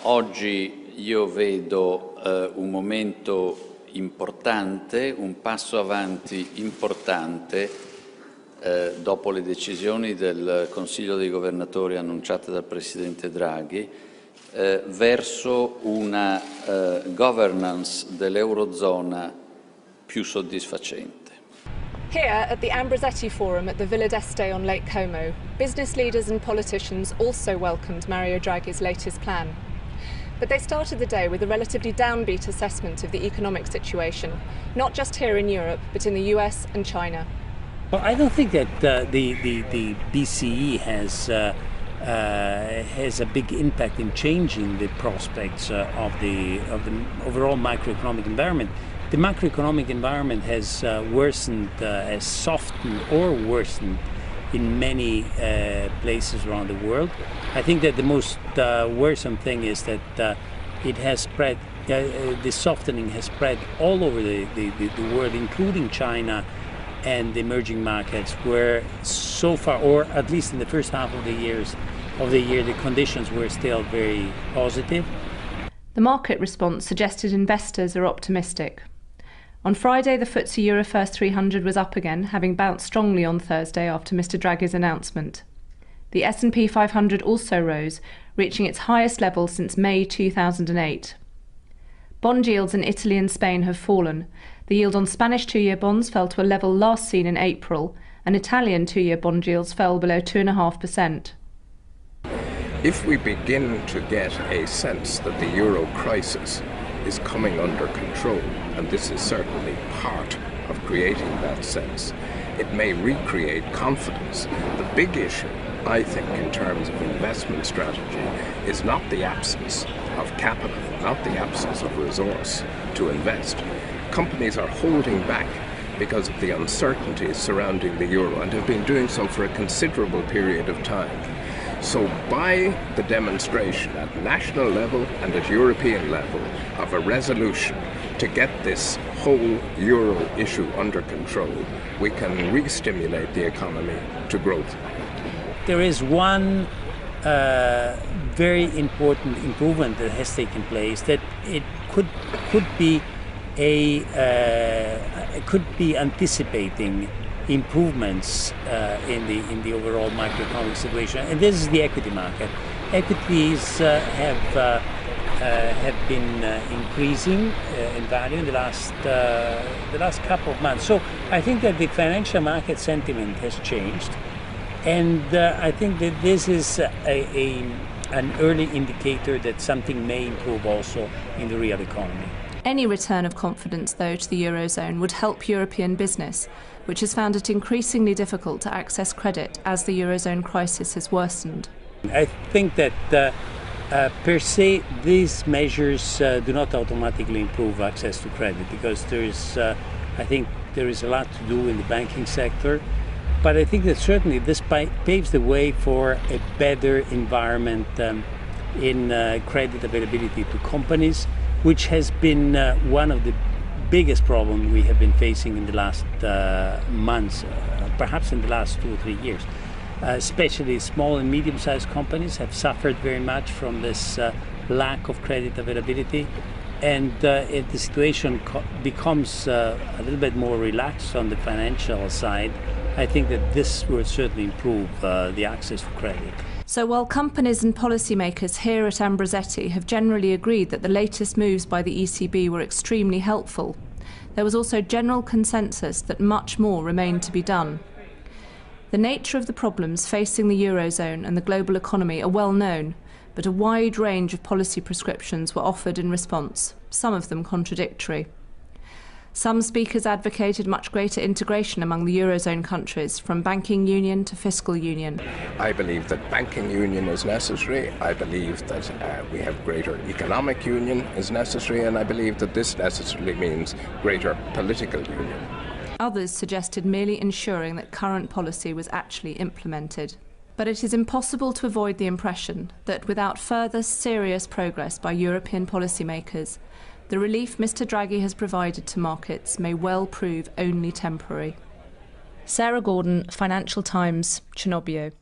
Oggi io vedo un momento importante, un passo avanti importante dopo le decisioni del Consiglio dei Governatori annunciate dal Presidente Draghi verso una governance dell'Eurozona più soddisfacente. Here at the Ambrosetti Forum at the Villa d'Este on Lake Como, business leaders and politicians also welcomed Mario Draghi's latest plan. But they started the day with a relatively downbeat assessment of the economic situation, not just here in Europe, but in the US and China. Well, I don't think that the BCE has a big impact in changing the prospects of the overall macroeconomic environment. The macroeconomic environment has worsened, has softened or worsened in many places around the world. I think that the most worrisome thing is that it has spread, the softening has spread all over the world, including China and the emerging markets, where so far, or at least in the first half of the year, the conditions were still very positive. The market response suggested investors are optimistic. On Friday, the FTSE Euro First 300 was up again, having bounced strongly on Thursday after Mr Draghi's announcement. The S&P 500 also rose, reaching its highest level since May 2008. Bond yields in Italy and Spain have fallen. The yield on Spanish two-year bonds fell to a level last seen in April, and Italian two-year bond yields fell below 2.5%. If we begin to get a sense that the euro crisis is coming under control, and this is certainly part of creating that sense, it may recreate confidence. The big issue, I think, in terms of investment strategy is not the absence of capital, not the absence of resource to invest. Companies are holding back because of the uncertainties surrounding the euro and have been doing so for a considerable period of time. So by the demonstration at national level and at European level of a resolution to get this whole euro issue under control, we can re-stimulate the economy to growth. There is one very important improvement that has taken place, that it could be anticipating improvements in the overall macroeconomic situation, and this is the equity market. Equities have been increasing in value in the last couple of months. So I think that the financial market sentiment has changed, and I think that this is an early indicator that something may improve also in the real economy. Any return of confidence, though, to the Eurozone would help European business, which has found it increasingly difficult to access credit as the Eurozone crisis has worsened. I think that per se these measures do not automatically improve access to credit, because I think there is a lot to do in the banking sector. But I think that certainly this paves the way for a better environment in credit availability to companies, which has been one of the biggest problems we have been facing in the last months, perhaps in the last 2 or 3 years. Especially small and medium-sized companies have suffered very much from this lack of credit availability, and if the situation becomes a little bit more relaxed on the financial side, I think that this will certainly improve the access to credit. So while companies and policymakers here at Ambrosetti have generally agreed that the latest moves by the ECB were extremely helpful, there was also general consensus that much more remained to be done. The nature of the problems facing the Eurozone and the global economy are well known, but a wide range of policy prescriptions were offered in response, some of them contradictory. Some speakers advocated much greater integration among the Eurozone countries, from banking union to fiscal union. I believe that banking union is necessary. I believe that we have greater economic union is necessary, and I believe that this necessarily means greater political union. Others suggested merely ensuring that current policy was actually implemented. But it is impossible to avoid the impression that without further serious progress by European policymakers, the relief Mr Draghi has provided to markets may well prove only temporary. Sarah Gordon, Financial Times, Cernobbio.